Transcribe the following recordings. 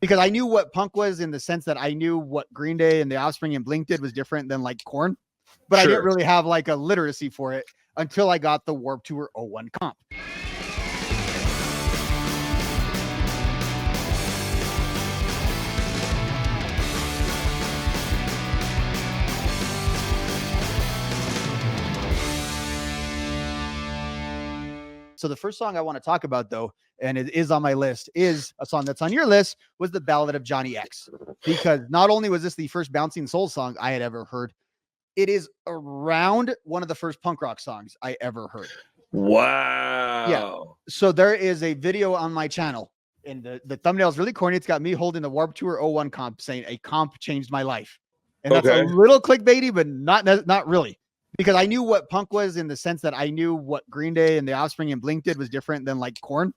because I knew what punk was in the sense that I knew what Green Day and the Offspring and Blink did was different than like Korn, but I didn't really have like a literacy for it until I got the Warped Tour 01 comp. So the first song I want to talk about, though, and it is on my list, is a song that's on your list, was the Ballad of Johnny X. Because not only was this the first Bouncing Souls song I had ever heard, it is around one of the first punk rock songs I ever heard. Wow. Yeah. So there is a video on my channel, and the thumbnail is really corny. It's got me holding the Warped Tour 01 comp saying a comp changed my life. And that's a little clickbaity, but not really. Because I knew what punk was in the sense that I knew what Green Day and the Offspring and Blink did was different than like Korn,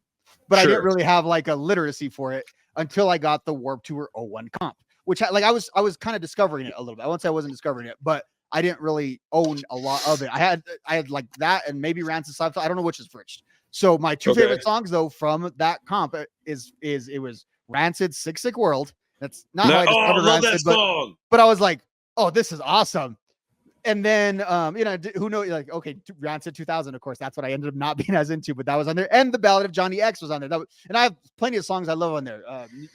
but I didn't really have like a literacy for it until I got the Warped Tour 01 comp, which I was kind of discovering it a little bit. I won't say I wasn't discovering it, but I didn't really own a lot of it. I had like that and maybe Rancid stuff. I don't know which is first. So my two favorite songs though from that comp is it was Rancid Sick World. That's not how I discovered Rancid, but I was like, oh, this is awesome. And then, who knows? Like, okay, Rancid 2000, of course, that's what I ended up not being as into, but that was on there. And the Ballad of Johnny X was on there. And I have plenty of songs I love on there.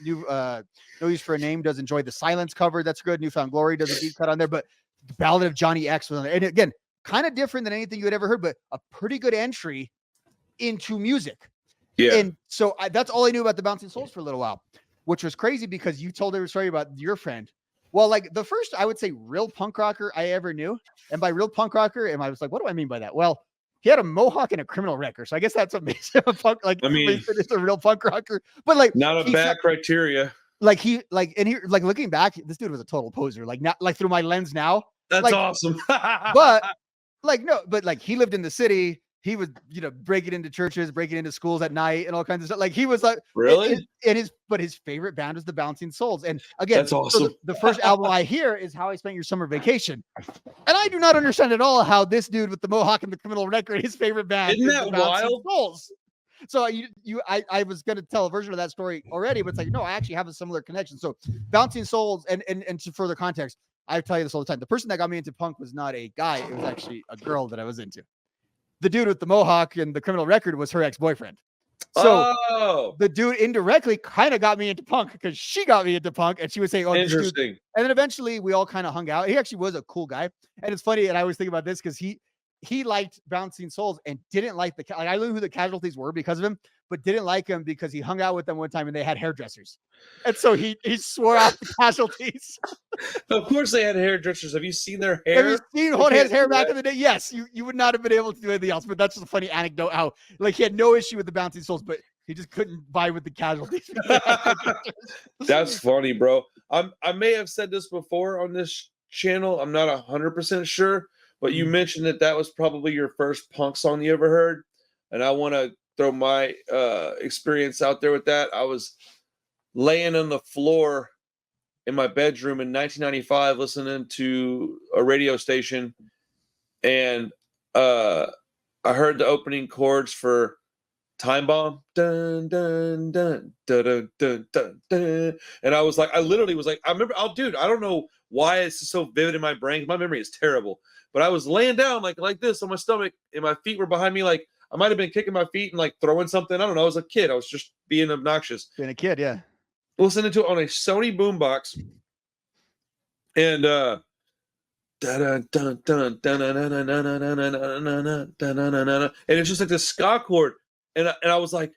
No Use for a Name does Enjoy the Silence cover. That's good. Newfound Glory does a deep cut on there. But the Ballad of Johnny X was on there. And again, kind of different than anything you had ever heard, but a pretty good entry into music. Yeah. And so that's all I knew about the Bouncing Souls for a little while, which was crazy because you told every story about your friend. Well, like the first, I would say, real punk rocker I ever knew. And by real punk rocker, and I was like, what do I mean by that? Well, he had a mohawk and a criminal record. So I guess that's what makes him a punk. Like, I mean, it's a real punk rocker. But like, not a bad criteria. Like looking back, this dude was a total poser. Like, not like through my lens now. That's like, awesome. but he lived in the city. He was, breaking into churches, breaking into schools at night and all kinds of stuff. Like he was like, really? But his favorite band was the Bouncing Souls. And again, that's awesome. So the first album I hear is How I Spent Your Summer Vacation. And I do not understand at all how this dude with the mohawk and the criminal record, his favorite band is the Bouncing Souls. So I was going to tell a version of that story already, but it's like, no, I actually have a similar connection. So Bouncing Souls, and to further context, I tell you this all the time. The person that got me into punk was not a guy. It was actually a girl that I was into. The dude with the mohawk and the criminal record was her ex-boyfriend. So the dude indirectly kind of got me into punk because she got me into punk, and she would say, oh, interesting. And then eventually we all kind of hung out. He actually was a cool guy. And it's funny. And I always think about this because he liked Bouncing Souls and didn't like I knew who the Casualties were because of him, but didn't like him because he hung out with them one time and they had hairdressers. And so he swore out the Casualties. Of course they had hairdressers. Have you seen their hair? Have you seen Jorge's hair back in the day? Yes, you would not have been able to do anything else, but that's just a funny anecdote how like he had no issue with the Bouncing Souls, but he just couldn't vibe with the Casualties. That's funny, bro. I may have said this before on this channel. I'm not 100% sure, but you mentioned that was probably your first punk song you ever heard. And I want to throw my experience out there with that. I was laying on the floor in my bedroom in 1995 listening to a radio station, and I heard the opening chords for Time Bomb. Dun, dun, dun, dun, dun, dun, dun, dun. And I was like, I literally was like, I remember, I don't know why it's so vivid in my brain. My memory is terrible. But I was laying down like this on my stomach, and my feet were behind me. Like I might have been kicking my feet and like throwing something. I don't know. I was a kid. I was just being obnoxious. Being a kid, yeah. Listening to it on a Sony boombox, and and it's just like this ska chord, and I was like,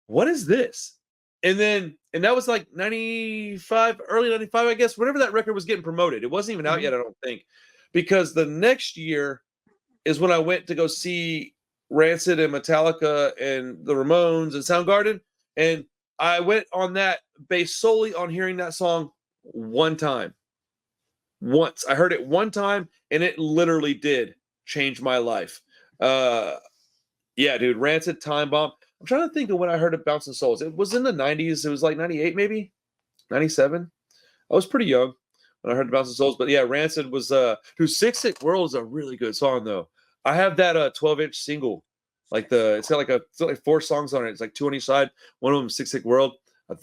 what is this? And that was like 95, early 95, I guess, whenever that record was getting promoted. It wasn't even out yet, I don't think, because the next year is when I went to go see Rancid and Metallica and the Ramones and Soundgarden, and I went on that based solely on hearing that song one time. Once. I heard it one time, and it literally did change my life. Yeah, dude, Rancid, Time Bomb. I'm trying to think of when I heard of Bouncing Souls. It was in the 90s. It was like 98, maybe? 97? I was pretty young when I heard Bouncing Souls. But yeah, Rancid was... dude, Sick World is a really good song, though. I have that 12-inch single. It's got like 4 songs on it. It's like 2 on each side. One of them is Sick World.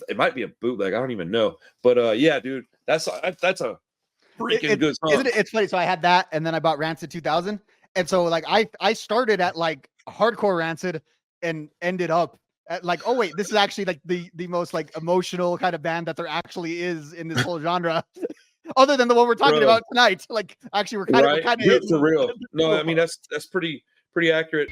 It might be a bootleg. I don't even know. But yeah, dude, that's a freaking good song. Isn't it? It's funny. So I had that, and then I bought Rancid 2000, and so like I started at like hardcore Rancid and ended up at like, oh wait, this is actually like the most like emotional kind of band that there actually is in this whole genre. Other than the one we're talking about tonight. Like actually we're kind of for real. No, I mean that's pretty accurate.